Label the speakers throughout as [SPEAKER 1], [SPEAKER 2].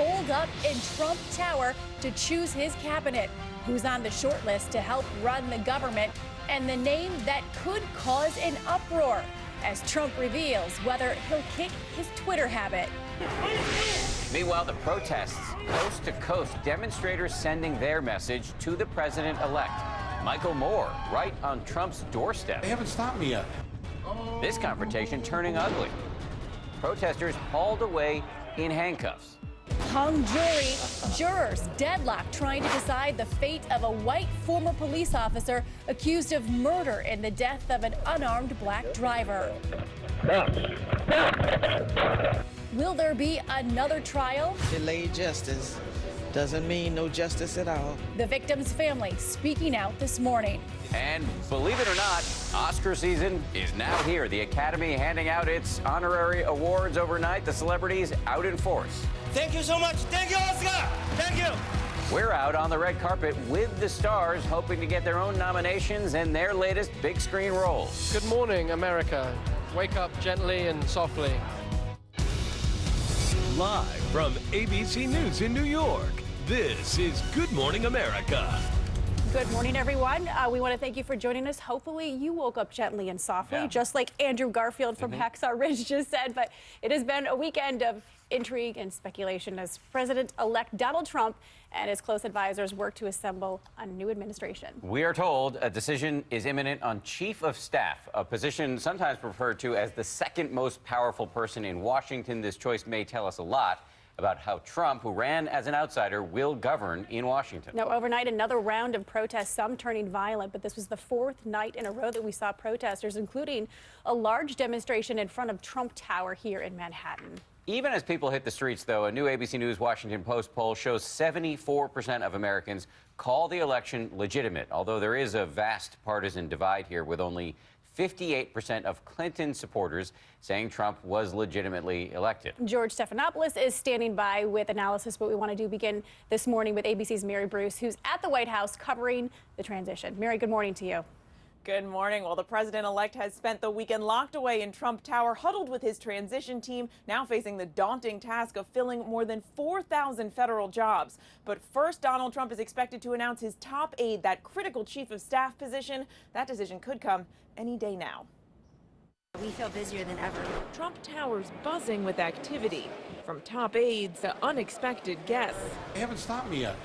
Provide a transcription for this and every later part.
[SPEAKER 1] holed up in Trump Tower to choose his cabinet, who's on the short list to help run the government, and the name that could cause an uproar as Trump reveals whether he'll kick his Twitter habit.
[SPEAKER 2] Meanwhile, the protests coast to coast, demonstrators sending their message to the president-elect. Michael Moore, right on Trump's doorstep.
[SPEAKER 3] They haven't stopped me yet.
[SPEAKER 2] This confrontation turning ugly. Protesters hauled away in handcuffs.
[SPEAKER 1] Hung jury, jurors deadlocked trying to decide the fate of a white former police officer accused of murder in the death of an unarmed black driver. Will there be another trial?
[SPEAKER 4] Delayed justice doesn't mean no justice at all.
[SPEAKER 1] The victim's family speaking out this morning.
[SPEAKER 2] And believe it or not, Oscar season is now here. The Academy handing out its honorary awards overnight. The celebrities out in force.
[SPEAKER 5] Thank you so much. Thank you, Oscar. Thank you.
[SPEAKER 2] We're out on the red carpet with the stars, hoping to get their own nominations and their latest big screen roles.
[SPEAKER 6] Good morning, America. Wake up gently and softly.
[SPEAKER 7] Live from ABC News in New York, this is Good Morning America.
[SPEAKER 1] Good morning, everyone. We want to thank you for joining us. Hopefully you woke up gently and softly, just like Andrew Garfield from Hacksaw Ridge just said. But it has been a weekend of intrigue and speculation as President-elect Donald Trump and his close advisors work to assemble a new administration.
[SPEAKER 2] We are told a decision is imminent on Chief of Staff, a position sometimes referred to as the second most powerful person in Washington. This choice may tell us a lot about how Trump, who ran as an outsider, will govern in Washington.
[SPEAKER 1] Now, overnight, another round of protests, some turning violent, but this was the fourth night in a row that we saw protesters, including a large demonstration in front of Trump Tower here in Manhattan.
[SPEAKER 2] Even as people hit the streets, though, a new ABC News Washington Post poll shows 74% of Americans call the election legitimate, although there is a vast partisan divide here, with only 58% of Clinton supporters saying Trump was legitimately elected.
[SPEAKER 1] George Stephanopoulos is standing by with analysis, but we want to begin this morning with ABC's Mary Bruce, who's at the White House covering the transition. Mary, good morning to you.
[SPEAKER 8] Good morning. Well, the president-elect has spent the weekend locked away in Trump Tower, huddled with his transition team, now facing the daunting task of filling more than 4,000 federal jobs. But first, Donald Trump is expected to announce his top aide, that critical chief of staff position. That decision could come any day now.
[SPEAKER 9] We feel busier than ever.
[SPEAKER 8] Trump Tower's buzzing with activity, from top aides to unexpected guests.
[SPEAKER 3] They haven't stopped me yet.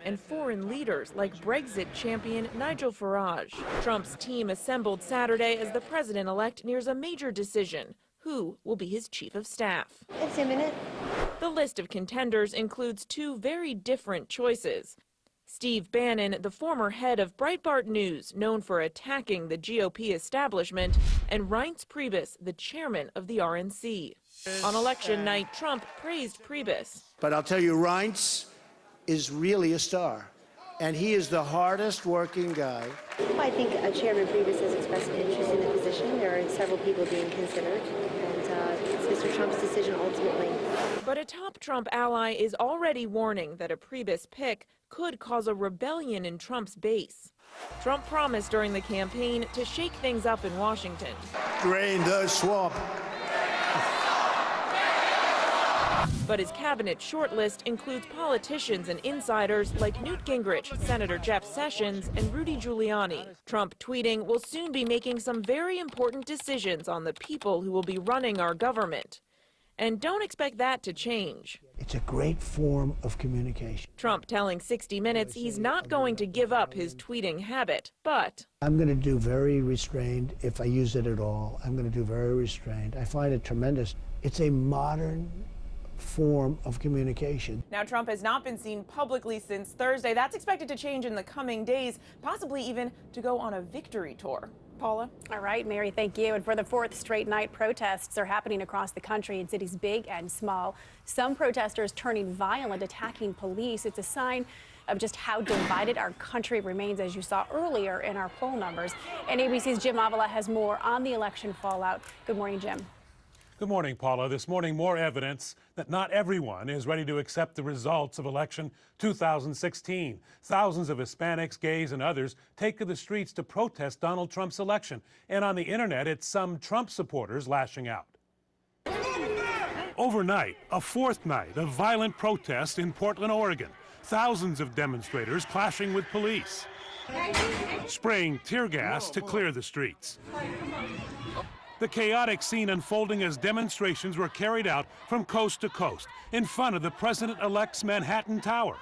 [SPEAKER 8] And foreign leaders like Brexit champion Nigel Farage. Trump's team assembled Saturday as the president-elect nears a major decision. Who will be his chief of staff?
[SPEAKER 9] It's imminent.
[SPEAKER 8] The list of contenders includes two very different choices. Steve Bannon, the former head of Breitbart News, known for attacking the GOP establishment, and Reince Priebus, the chairman of the RNC. On election night, Trump praised Priebus.
[SPEAKER 10] But I'll tell you, Reince is really a star, and he is the hardest working guy.
[SPEAKER 9] Well, I think Chairman Priebus has expressed an interest in the position. There are several people being considered, and it's Mr. Trump's decision ultimately.
[SPEAKER 8] But a top Trump ally is already warning that a Priebus pick could cause a rebellion in Trump's base. Trump promised during the campaign to shake things up in Washington.
[SPEAKER 10] Drain the swamp.
[SPEAKER 8] But his cabinet shortlist includes politicians and insiders like Newt Gingrich, Senator Jeff Sessions, and Rudy Giuliani. Trump tweeting will soon be making some very important decisions on the people who will be running our government. And don't expect that to change.
[SPEAKER 10] It's a great form of communication.
[SPEAKER 8] Trump telling 60 Minutes he's not going to give up his tweeting habit, but
[SPEAKER 10] I'm going to do very restrained. If I use it at all, I'm going to do very restrained. I find it tremendous. It's a modern form of communication.
[SPEAKER 8] Now, Trump has not been seen publicly since Thursday. That's expected to change in the coming days, possibly even to go on a victory tour. Paula?
[SPEAKER 1] All right, Mary, thank you. And for the fourth straight night, protests are happening across the country in cities big and small. Some protesters turning violent, attacking police. It's a sign of just how divided our country remains, as you saw earlier in our poll numbers. And ABC's Jim Avila has more on the election fallout. Good morning, Jim.
[SPEAKER 11] Good morning, Paula. This morning, more evidence that not everyone is ready to accept the results of election 2016. Thousands of Hispanics, gays, and others take to the streets to protest Donald Trump's election. And on the internet, it's some Trump supporters lashing out. Overnight, a fourth night of violent protests in Portland, Oregon. Thousands of demonstrators clashing with police, spraying tear gas to clear the streets. The chaotic scene unfolding as demonstrations were carried out from coast to coast in front of the president-elect's Manhattan Tower.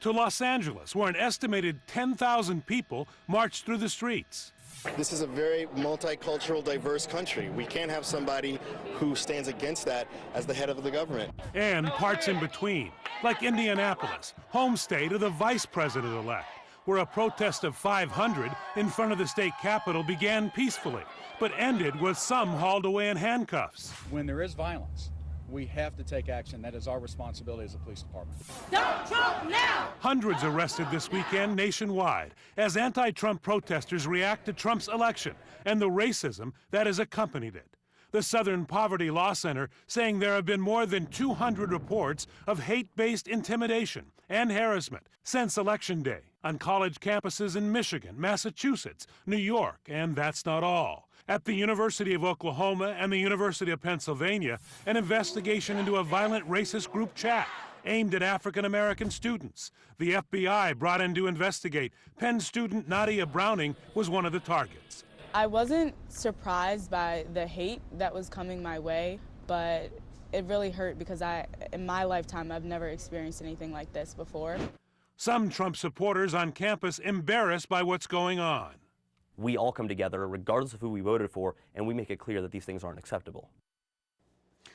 [SPEAKER 11] To Los Angeles, where an estimated 10,000 people marched through the streets.
[SPEAKER 12] This is a very multicultural, diverse country. We can't have somebody who stands against that as the head of the government.
[SPEAKER 11] And parts in between, like Indianapolis, home state of the vice president-elect, where a protest of 500 in front of the state capitol began peacefully, but ended with some hauled away in handcuffs.
[SPEAKER 13] When there is violence, we have to take action. That is our responsibility as a police department.
[SPEAKER 5] Stop Trump now!
[SPEAKER 11] Hundreds arrested this weekend nationwide as anti-Trump protesters react to Trump's election and the racism that has accompanied it. The Southern Poverty Law Center saying there have been more than 200 reports of hate-based intimidation and harassment since Election Day on college campuses in Michigan, Massachusetts, New York, and that's not all. At the University of Oklahoma and the University of Pennsylvania, an investigation into a violent racist group chat aimed at African-American students. The FBI brought in to investigate. Penn student Nadia Browning was one of the targets.
[SPEAKER 14] I wasn't surprised by the hate that was coming my way, but it really hurt because in my lifetime, I've never experienced anything like this before.
[SPEAKER 11] Some Trump supporters on campus embarrassed by what's going on.
[SPEAKER 15] We all come together, regardless of who we voted for, and we make it clear that these things aren't acceptable.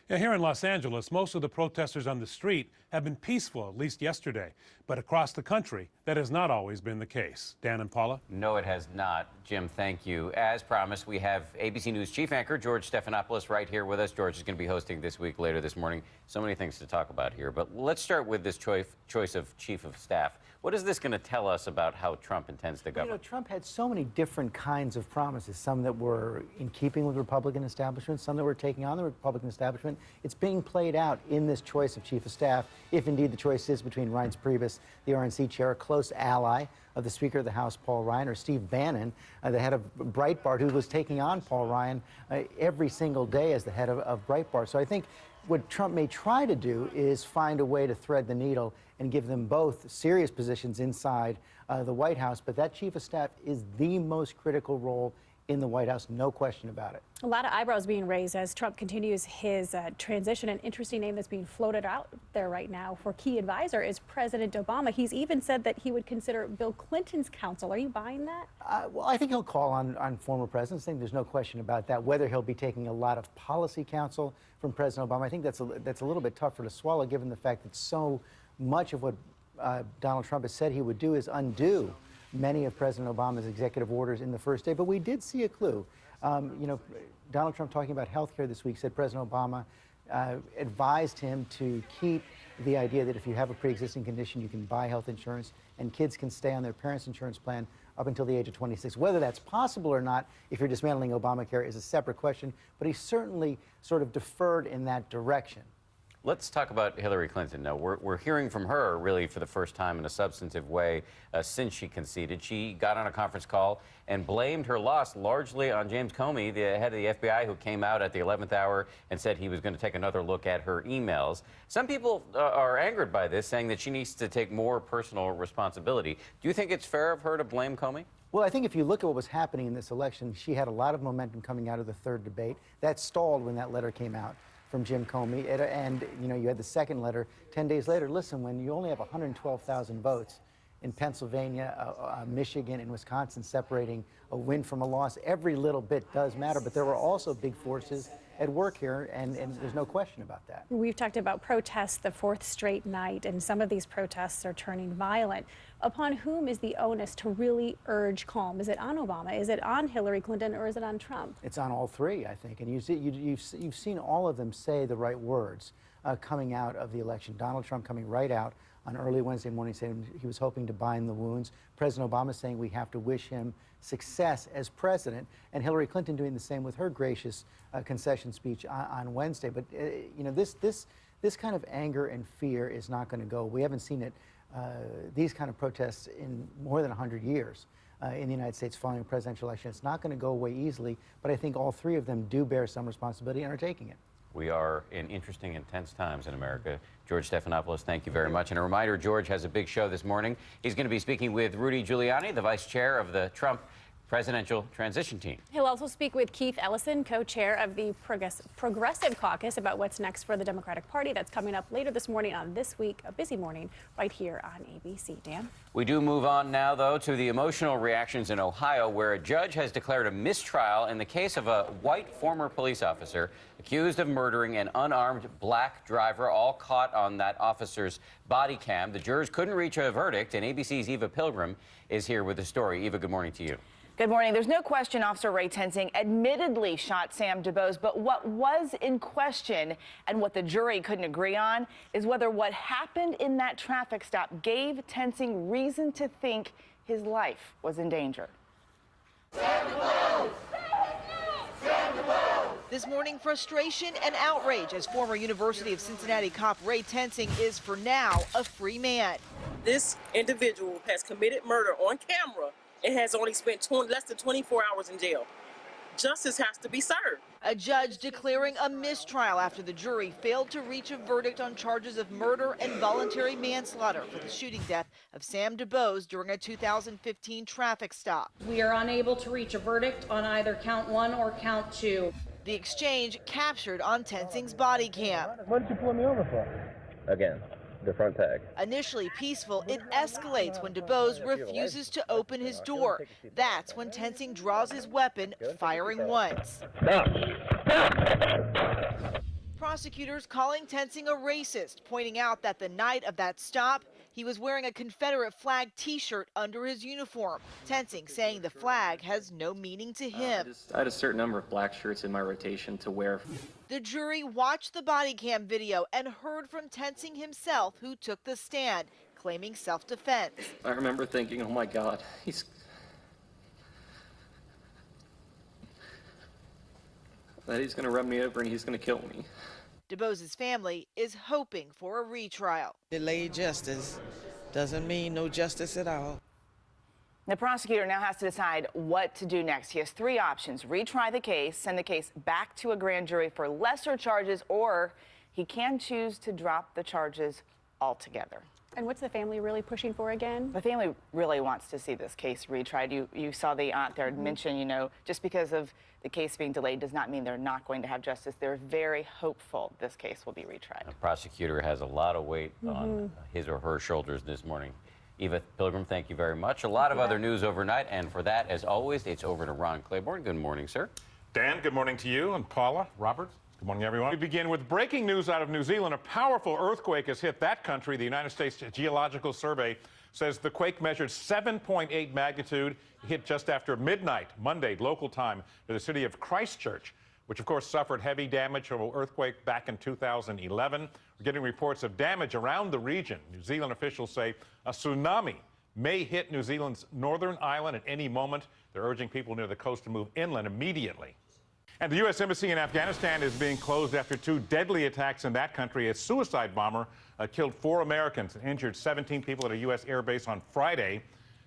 [SPEAKER 11] Here in Los Angeles, most of the protesters on the street have been peaceful, at least yesterday. But across the country, that has not always been the case. Dan and Paula?
[SPEAKER 2] No, it has not. Jim, thank you. As promised, we have ABC News chief anchor George Stephanopoulos right here with us. George is going to be hosting This Week later this morning. So many things to talk about here. But let's start with this choice of chief of staff. What is this going to tell us about how Trump intends to govern?
[SPEAKER 16] You know, Trump had so many different kinds of promises, some that were in keeping with the Republican establishment, some that were taking on the Republican establishment. It's being played out in this choice of chief of staff, if indeed the choice is between Reince Priebus, the RNC chair, a close ally of the Speaker of the House, Paul Ryan, or Steve Bannon, the head of Breitbart, who was taking on Paul Ryan every single day as the head of Breitbart. So I think what Trump may try to do is find a way to thread the needle and give them both serious positions inside the White House. But that chief of staff is the most critical role in the White House, no question about it.
[SPEAKER 1] A lot of eyebrows being raised as Trump continues his transition. An interesting name that's being floated out there right now for key advisor is President Obama. He's even said that he would consider Bill Clinton's counsel. Are you buying that?
[SPEAKER 16] Well, I think he'll call on former presidents. I think there's no question about that. Whether he'll be taking a lot of policy counsel from President Obama, I think that's a little bit tougher to swallow, given the fact that so much of what Donald Trump has said he would do is undo many of President Obama's executive orders in the first day. But we did see a clue. You know, Donald Trump, talking about health care this week, said President Obama advised him to keep the idea that if you have a pre-existing condition, you can buy health insurance, and kids can stay on their parents' insurance plan up until the age of 26. Whether that's possible or not, if you're dismantling Obamacare, is a separate question, but he certainly sort of deferred in that direction.
[SPEAKER 2] Let's talk about Hillary Clinton now. We're hearing from her really for the first time in a substantive way since she conceded. She got on a conference call and blamed her loss largely on James Comey, the head of the FBI, who came out at the 11th hour and said he was going to take another look at her emails. Some people are angered by this, saying that she needs to take more personal responsibility. Do you think it's fair of her to blame Comey?
[SPEAKER 16] Well, I think if you look at what was happening in this election, she had a lot of momentum coming out of the third debate. That stalled when that letter came out from Jim Comey, and you know, you had the second letter 10 days later. Listen, when you only have 112,000 votes in Pennsylvania, Michigan, and Wisconsin separating a win from a loss, every little bit does matter. But there were also big forces at work here, and there's no question about that.
[SPEAKER 1] We've talked about protests the fourth straight night, and some of these protests are turning violent. Upon whom is the onus to really urge calm? Is it on Obama? Is it on Hillary Clinton? Or is it on Trump?
[SPEAKER 16] It's on all three, I think. And you've seen all of them say the right words coming out of the election. Donald Trump coming right out on early Wednesday morning saying he was hoping to bind the wounds. President Obama saying we have to wish him success as president, and Hillary Clinton doing the same with her gracious concession speech on Wednesday. But you know, this kind of anger and fear is not going to go. We haven't seen it, these kind of protests in more than 100 years in the United States following a presidential election. It's not going to go away easily, but I think all three of them do bear some responsibility and are taking it.
[SPEAKER 2] We are in interesting, intense times in America. George Stephanopoulos, thank you very much. And a reminder, George has a big show this morning. He's going to be speaking with Rudy Giuliani, the vice chair of the Trump presidential transition team.
[SPEAKER 1] He'll also speak with Keith Ellison, co-chair of the Progressive Caucus, about what's next for the Democratic Party. That's coming up later this morning on This Week, a busy morning, right here on ABC. Dan?
[SPEAKER 2] We do move on now, though, to the emotional reactions in Ohio, where a judge has declared a mistrial in the case of a white former police officer accused of murdering an unarmed black driver, all caught on that officer's body cam. The jurors couldn't reach a verdict, and ABC's Eva Pilgrim is here with the story. Eva, good morning to you.
[SPEAKER 17] Good morning. There's no question Officer Ray Tensing admittedly shot Sam DuBose, but what was in question and what the jury couldn't agree on is whether what happened in that traffic stop gave Tensing reason to think his life was in danger.
[SPEAKER 18] This morning, frustration and outrage as former University of Cincinnati cop Ray Tensing is, for now, a free man.
[SPEAKER 19] This individual has committed murder on camera and has only spent less than 24 hours in jail. Justice has to be served.
[SPEAKER 18] A judge declaring a mistrial after the jury failed to reach a verdict on charges of murder and voluntary manslaughter for the shooting death of Sam DuBose during a 2015 traffic stop.
[SPEAKER 20] We are unable to reach a verdict on either count 1 or count 2.
[SPEAKER 18] The exchange captured on Tensing's body cam.
[SPEAKER 21] What did you pull me over for? Again, the front tag.
[SPEAKER 18] Initially peaceful, it escalates when DuBose refuses to open his door. That's when Tensing draws his weapon, firing once. Prosecutors calling Tensing a racist, pointing out that the night of that stop, he was wearing a Confederate flag T-shirt under his uniform. Tensing saying the flag has no meaning to him.
[SPEAKER 22] I had a certain number of black shirts in my rotation to wear.
[SPEAKER 18] The jury watched the body cam video and heard from Tensing himself, who took the stand, claiming self-defense.
[SPEAKER 22] I remember thinking, oh my God, that he's going to run me over and he's going to kill me.
[SPEAKER 18] DuBose's family is hoping for a retrial.
[SPEAKER 4] Delayed justice doesn't mean no justice at all.
[SPEAKER 17] The prosecutor now has to decide what to do next. He has 3 options: retry the case, send the case back to a grand jury for lesser charges, or he can choose to drop the charges altogether.
[SPEAKER 1] And what's the family really pushing for again?
[SPEAKER 17] The family really wants to see this case retried. You saw the aunt there mention, just because of the case being delayed does not mean they're not going to have justice. They're very hopeful this case will be retried.
[SPEAKER 2] The prosecutor has a lot of weight on his or her shoulders this morning. Eva Pilgrim, thank you very much. A lot of other news overnight, and for that, as always, it's over to Ron Claiborne. Good morning, sir.
[SPEAKER 23] Dan, good morning to you, and Paula, Robert. Good morning, everyone. We begin with breaking news out of New Zealand. A powerful earthquake has hit that country. The United States Geological Survey says the quake measured 7.8 magnitude, hit just after midnight, Monday, local time, to the city of Christchurch, which, of course, suffered heavy damage from an earthquake back in 2011. We're getting reports of damage around the region. New Zealand officials say a tsunami may hit New Zealand's northern island at any moment. They're urging people near the coast to move inland immediately. And the U.S. Embassy in Afghanistan is being closed after 2 deadly attacks in that country. A suicide bomber killed 4 Americans and injured 17 people at a U.S. air base on Friday.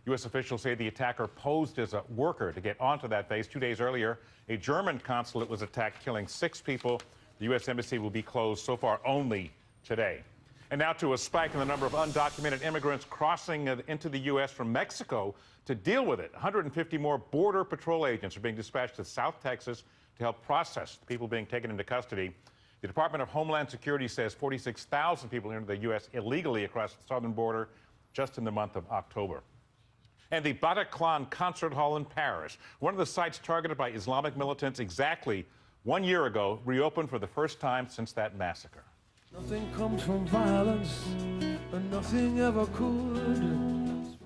[SPEAKER 23] U.S. officials say the attacker posed as a worker to get onto that base. 2 days earlier, a German consulate was attacked, killing 6 people. The U.S. Embassy will be closed so far only today. And now to a spike in the number of undocumented immigrants crossing into the U.S. from Mexico. To deal with it, 150 more Border Patrol agents are being dispatched to South Texas to help process the people being taken into custody. The Department of Homeland Security says 46,000 people entered the U.S. illegally across the southern border just in the month of October. And the Bataclan Concert Hall in Paris, one of the sites targeted by Islamic militants exactly 1 year ago, reopened for the first time since that massacre.
[SPEAKER 24] Nothing comes from violence, and nothing ever could.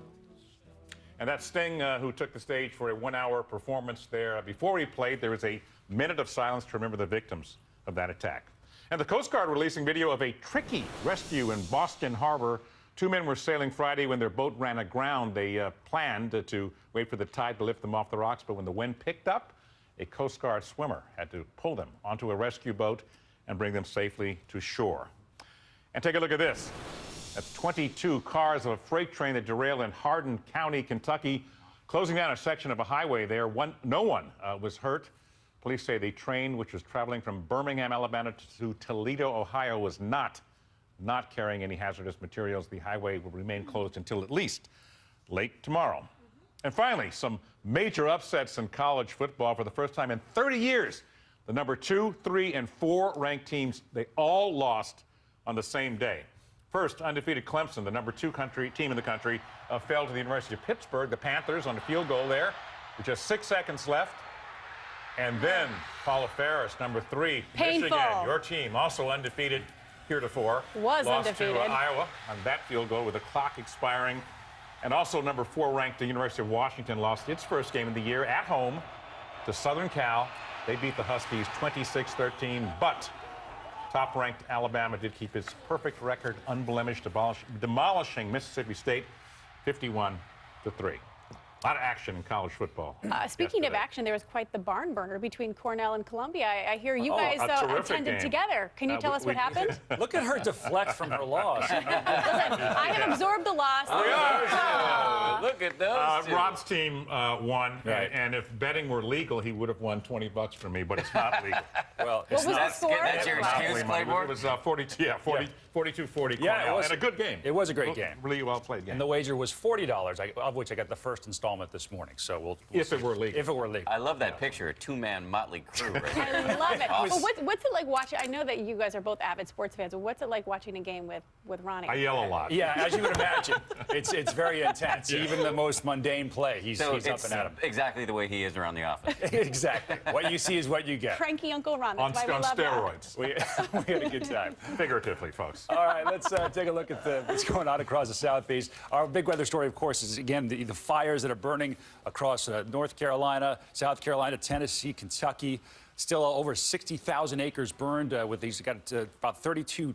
[SPEAKER 23] And that's Sting, who took the stage for a 1-hour performance there. Before he played, there was a minute of silence to remember the victims of that attack. And the Coast Guard releasing video of a tricky rescue in Boston Harbor. 2 men were sailing Friday when their boat ran aground. They planned to wait for the tide to lift them off the rocks, but when the wind picked up, a Coast Guard swimmer had to pull them onto a rescue boat and bring them safely to shore. And take a look at this. That's 22 cars of a freight train that derailed in Hardin County, Kentucky, closing down a section of a highway there. No one was hurt. Police say the train, which was traveling from Birmingham, Alabama to Toledo, Ohio, was not carrying any hazardous materials. The highway will remain closed until at least late tomorrow. And finally, some major upsets in college football for the first time in 30 years. The number 2, 3, and 4 ranked teams, they all lost on the same day. First, undefeated Clemson, the number 2 team in the country, fell to the University of Pittsburgh. The Panthers on the field goal there with just 6 seconds left. And then Paula Ferris, number 3,
[SPEAKER 1] Painful.
[SPEAKER 23] Michigan, your team, also undefeated heretofore.
[SPEAKER 1] Was
[SPEAKER 23] lost
[SPEAKER 1] undefeated.
[SPEAKER 23] to Iowa on that field goal with the clock expiring. And also number 4 ranked, the University of Washington lost its first game of the year at home to Southern Cal. They beat the Huskies 26-13, but top-ranked Alabama did keep its perfect record unblemished, demolishing Mississippi State 51-3. A lot of action in college football.
[SPEAKER 1] Speaking of action, there was quite the barn burner between Cornell and Columbia. I hear you guys attended together. Can you tell us what happened?
[SPEAKER 3] Look at her deflect from her loss.
[SPEAKER 1] Listen, I have absorbed the loss.
[SPEAKER 2] Look at those.
[SPEAKER 23] Rob's team won, and if betting were legal, he would have won $20 from me, but it's not legal.
[SPEAKER 3] Well,
[SPEAKER 1] what was the score?
[SPEAKER 2] That's your excuse, Claymore?
[SPEAKER 23] It was 42-40
[SPEAKER 3] Yeah,
[SPEAKER 23] Cornell, and a good game.
[SPEAKER 3] It was a great game.
[SPEAKER 23] Really well played game.
[SPEAKER 3] And the wager was $40, of which I got the first installment this morning. So we'll
[SPEAKER 23] if
[SPEAKER 3] see.
[SPEAKER 23] it were legal.
[SPEAKER 3] If it were legal.
[SPEAKER 2] I love that picture, a 2-man motley crew right there.
[SPEAKER 1] I love it.
[SPEAKER 2] Awesome.
[SPEAKER 1] Well, what's it like watching? I know that you guys are both avid sports fans, but what's it like watching a game with Ronnie?
[SPEAKER 23] I yell a lot.
[SPEAKER 3] Yeah, as you would imagine, it's very intense.
[SPEAKER 23] Yeah.
[SPEAKER 3] Even the most mundane play, he's up and at him.
[SPEAKER 2] Exactly the way he is around the office.
[SPEAKER 3] Exactly. What you see is what you get.
[SPEAKER 1] Cranky Uncle Ron. That's
[SPEAKER 23] On
[SPEAKER 1] why we love
[SPEAKER 23] steroids.
[SPEAKER 3] We had a good time.
[SPEAKER 23] Figuratively, folks.
[SPEAKER 3] All right, let's take a look at what's going on across the Southeast. Our big weather story, of course, is, again, the fires that are burning across North Carolina, South Carolina, Tennessee, Kentucky. Still over 60,000 acres burned with these. Got about 32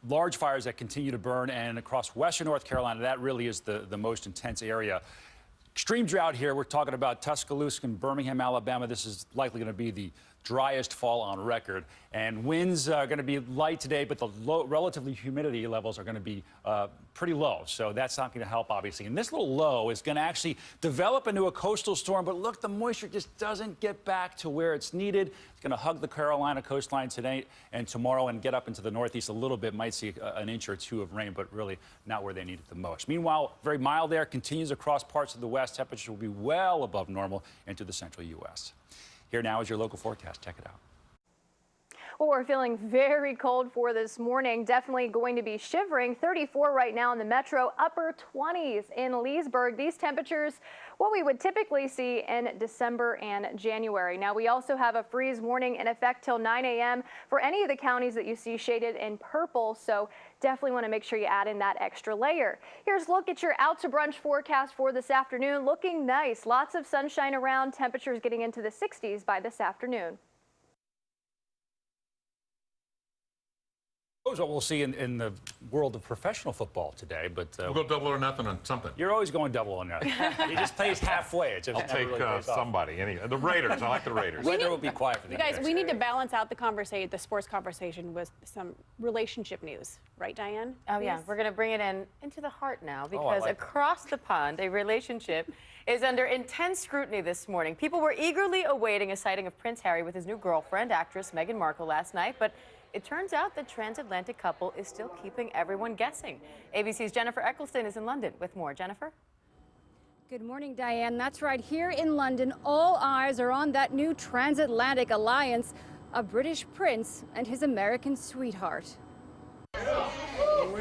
[SPEAKER 3] large fires that continue to burn. And across western North Carolina, that really is the most intense area. Extreme drought here. We're talking about Tuscaloosa and Birmingham, Alabama. This is likely going to be the driest fall on record. And winds are going to be light today, but the relatively humidity levels are going to be pretty low. So that's not going to help, obviously. And this little low is going to actually develop into a coastal storm. But look, the moisture just doesn't get back to where it's needed. It's going to hug the Carolina coastline today and tomorrow and get up into the northeast a little bit. Might see an inch or two of rain, but really not where they need it the most. Meanwhile, very mild there continues across parts of the west. Temperatures will be well above normal into the central U.S. Here now is your local forecast. Check it out.
[SPEAKER 6] Well, we're feeling very cold for this morning. Definitely going to be shivering. 34 right now in the metro, upper 20s in Leesburg. These temperatures, what we would typically see in December and January. Now, we also have a freeze warning in effect till 9 a.m. for any of the counties that you see shaded in purple. So definitely want to make sure you add in that extra layer. Here's a look at your out to brunch forecast for this afternoon. Looking nice. Lots of sunshine around. Temperatures getting into the 60s by this afternoon.
[SPEAKER 3] That's what we'll see in the world of professional football today, but
[SPEAKER 23] We'll go double or nothing on something.
[SPEAKER 3] You're always going double or nothing. He just plays halfway. It just
[SPEAKER 23] I'll take
[SPEAKER 3] really
[SPEAKER 23] somebody. Anyway, the Raiders. I like the Raiders.
[SPEAKER 3] Weather will be quiet for the
[SPEAKER 1] You guys, we need to balance out the conversation, the sports conversation, with some relationship news, right, Diane?
[SPEAKER 7] Oh yeah, we're going to bring it into the heart now because
[SPEAKER 3] like
[SPEAKER 7] across the pond, a relationship is under intense scrutiny this morning. People were eagerly awaiting a sighting of Prince Harry with his new girlfriend, actress Meghan Markle, last night, but it turns out the transatlantic couple is still keeping everyone guessing. ABC's Jennifer Eccleston is in London with more. Jennifer?
[SPEAKER 9] Good morning, Diane. That's right. Here in London, all eyes are on that new transatlantic alliance, a British prince and his American sweetheart.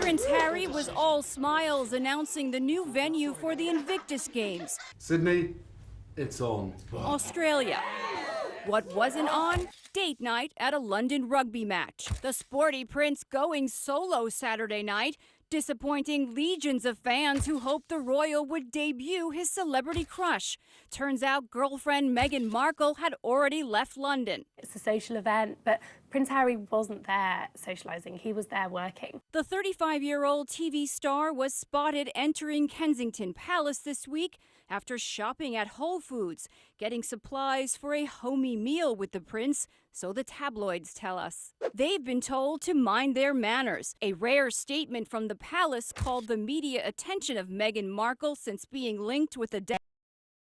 [SPEAKER 9] Prince Harry was all smiles announcing the new venue for the Invictus Games.
[SPEAKER 25] Sydney, it's on.
[SPEAKER 9] Australia. What wasn't on? Date night at a London rugby match. The sporty prince going solo Saturday night, disappointing legions of fans who hoped the royal would debut his celebrity crush. Turns out girlfriend Meghan Markle had already left London.
[SPEAKER 26] It's a social event, but Prince Harry wasn't there socialising, he was there working.
[SPEAKER 9] The 35-year-old TV star was spotted entering Kensington Palace this week after shopping at Whole Foods, getting supplies for a homey meal with the prince, so the tabloids tell us. They've been told to mind their manners. A rare statement from the palace called the media attention of Meghan Markle since being linked with the death.